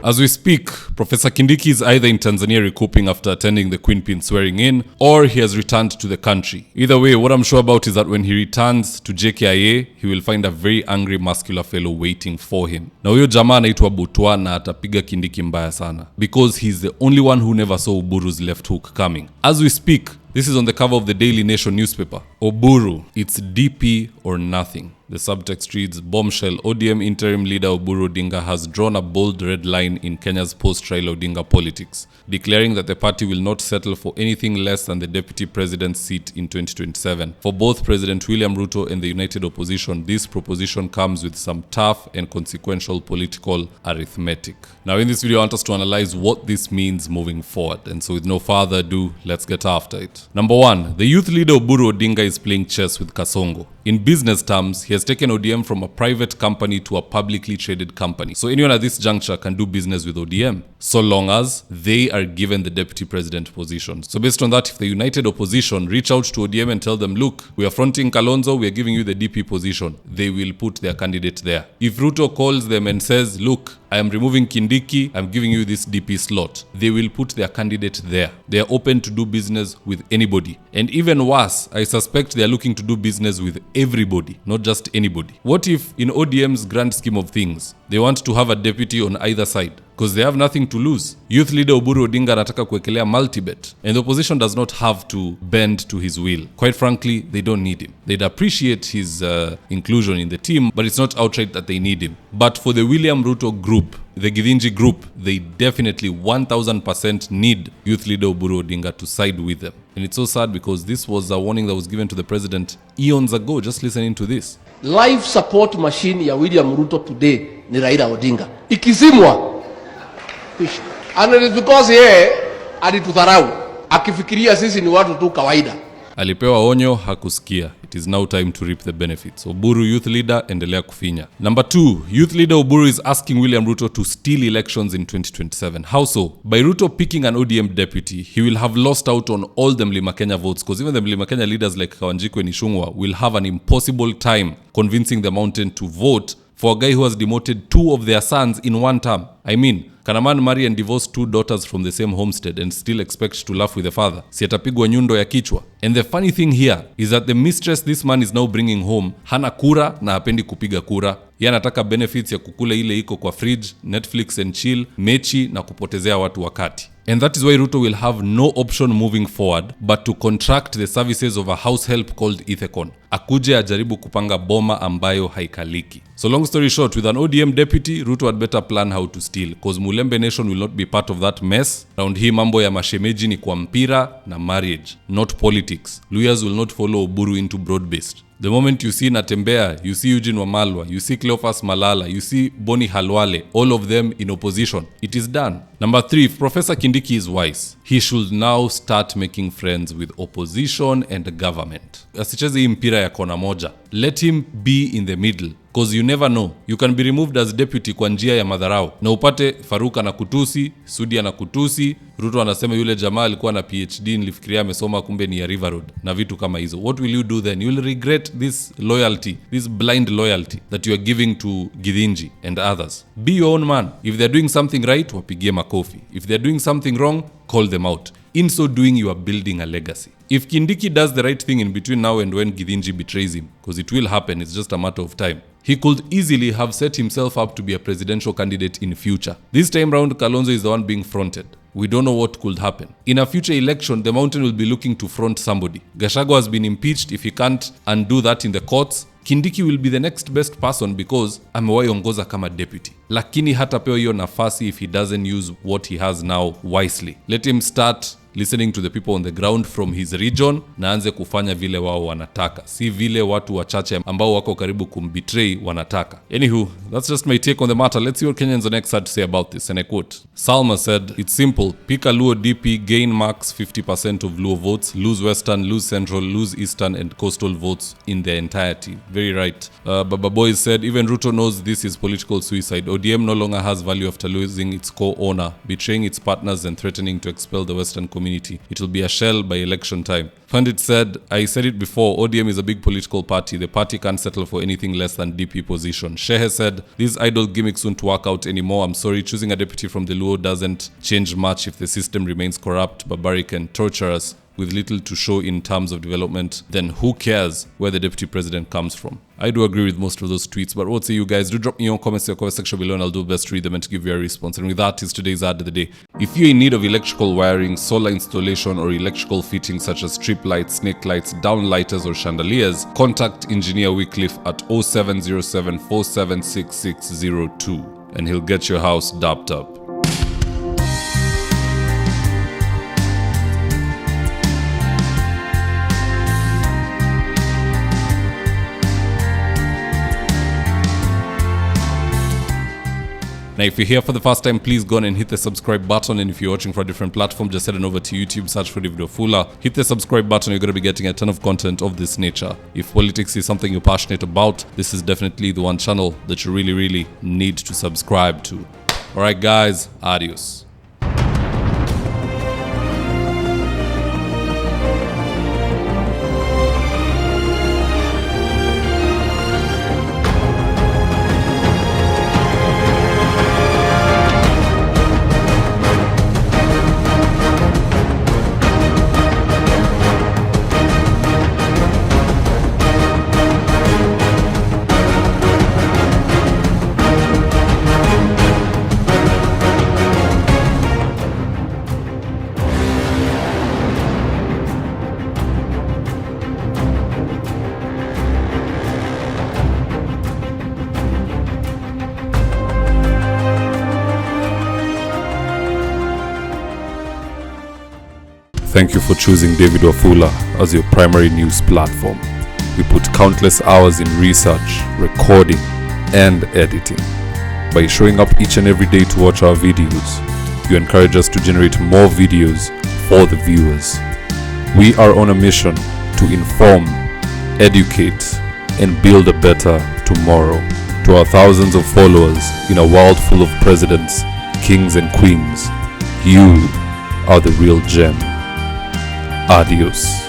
As we speak, Professor Kindiki is either in Tanzania recouping after attending the Queenpin swearing in, or he has returned to the country. Either way, what I'm sure about is that when he returns to JKIA, he will find a very angry muscular fellow waiting for him. Na huyo jamaa anaitwa Butwa na atapiga Kindiki mbaya sana, because he's the only one who never saw Oburu's left hook coming. As we speak, this is on the cover of the Daily Nation newspaper. Oburu, it's DP or nothing. The subtext reads, bombshell, ODM interim leader Oburu Odinga has drawn a bold red line in Kenya's post-trial Odinga politics, declaring that the party will not settle for anything less than the deputy president's seat in 2027. For both President William Ruto and the united opposition, this proposition comes with some tough and consequential political arithmetic. Now in this video, I want us to analyze what this means moving forward. And so with no further ado, let's get after it. Number 1, the youth leader Oburu Odinga is playing chess with Kasongo. In business terms, he has taken ODM from a private company to a publicly traded company. So anyone at this juncture can do business with ODM, so long as they are given the deputy president position. So based on that, if the united opposition reach out to ODM and tell them, look, we are fronting Kalonzo, we are giving you the DP position, they will put their candidate there. If Ruto calls them and says, look, I am removing Kindiki, I'm giving you this DP slot, they will put their candidate there. They are open to do business with anybody. And even worse, I suspect they are looking to do business with everybody, not just anybody. What if, in ODM's grand scheme of things, they want to have a deputy on either side? Because they have nothing to lose. Youth leader Oburu Odinga anataka kuwekelea multibet, and the opposition does not have to bend to his will. Quite frankly, they don't need him. They'd appreciate his inclusion in the team, but it's not outright that they need him. But for the William Ruto group, the Githinji group, they definitely 1000% need youth leader Oburu Odinga to side with them. And it's so sad because this was a warning that was given to the president eons ago. Just listening to this. Life support machine ya William Ruto today ni Raila Odinga. Ikizimwa. And it is because yeye alitudharau akifikiria sisi ni watu tu kawaida. Alipewa onyo, hakusikia. It is now time to reap the benefits. Oburu youth leader, endelea kufinya. Number 2, youth leader Oburu is asking William Ruto to steal elections in 2027. How so? By Ruto picking an ODM deputy, he will have lost out on all the Mlima Kenya votes, because even the Mlima Kenya leaders like Kawanjiko and Ishungwa will have an impossible time convincing the mountain to vote for a guy who has demoted 2 of their sons in one term. I mean, can a man marry and divorce 2 daughters from the same homestead and still expect to laugh with the father? Si atapigwa nyundo ya kichwa. And the funny thing here is that the mistress this man is now bringing home hana kura na hapendi kupiga kura. Yeye anataka benefits ya kukula ile iko kwa fridge, Netflix and chill, mechi na kupotezea watu wakati. And that is why Ruto will have no option moving forward but to contract the services of a house help called Ithekon. Akuje ajaribu kupanga boma ambayo haikaliki. So long story short, with an ODM deputy, Ruto had better plan how to steal, because Mulembe Nation will not be part of that mess. Round hii mambo ya mashemeji ni kwa mpira na marriage, not politics. Lawyers will not follow Oburu into broad-based. The moment you see Natembea, you see Eugene Wamalwa, you see Cleophas Malala, you see Boni Halwale, all of them in opposition, it is done. Number 3, if Professor Kindiki is wise, he should now start making friends with opposition and the government. Asicheze hii mpira ya kona moja. Let him be in the middle. Because you never know. You can be removed as deputy kwa njia ya madharau. Na upate Faruka na kutusi, Sudi na kutusi, Ruto anasema yule jamaa alikuwa na PhD nilifikiria amesoma kumbe ni ya River Road na vitu kama hizo. What will you do then? You will regret this loyalty, this blind loyalty that you are giving to Githinji and others. Be your own man. If they are doing something right, wapigie makofi. If they are doing something wrong, call them out. In so doing, you are building a legacy. If Kindiki does the right thing in between now and when Githinji betrays him, because it will happen, it's just a matter of time, he could easily have set himself up to be a presidential candidate in future. This time round, Kalonzo is the one being fronted. We don't know what could happen. In a future election, the mountain will be looking to front somebody. Gachagua has been impeached. If he can't undo that in the courts, Kindiki will be the next best person because amewahi ongoza kama deputy. Lakini hatapewa hiyo nafasi if he doesn't use what he has now wisely. Let him start listening to the people on the ground from his region na anze kufanya vile wao wanataka, si vile watu wachache ambao wako karibu kumbetray wanataka. Anywho, that's just my take on the matter. Let's see what Kenyans on X had to say about this. And I quote, Salma said, it's simple. Pick a Luo DP, gain max 50% of Luo votes, lose Western, lose Central, lose Eastern and Coastal votes in their entirety. Very right. Baba Boys said, even Ruto knows this is political suicide. ODM no longer has value after losing its core owner, betraying its partners and threatening to expel the Western community community. It will be a shell by election time. Pundit said, I said it before, ODM is a big political party. The party can't settle for anything less than DP position. Shehe said, these idle gimmicks won't work out anymore. I'm sorry, choosing a deputy from the Luo doesn't change much if the system remains corrupt, barbaric and torturous, with little to show in terms of development. Then who cares where the deputy president comes from? I do agree with most of those tweets, but what say you guys? Do drop me your comments in the comment section below and I'll do my best to read them and to give you a response. And with that is today's ad of the day. If you're in need of electrical wiring, solar installation, or electrical fittings such as strip lights, snake lights, downlighters, or chandeliers, contact Engineer Wycliffe at 0707 476602 and he'll get your house dapped up. Now, if you're here for the first time, please go on and hit the subscribe button. And if you're watching for a different platform, just head on over to YouTube, search for David Wafula. Hit the subscribe button. You're going to be getting a ton of content of this nature. If politics is something you're passionate about, this is definitely the one channel that you really, really need to subscribe to. All right, guys, adios. Thank you for choosing David Wafula as your primary news platform. We put countless hours in research, recording, and editing. By showing up each and every day to watch our videos, you encourage us to generate more videos for the viewers. We are on a mission to inform, educate, and build a better tomorrow. To our thousands of followers in a world full of presidents, kings, and queens, you are the real gem. Adios.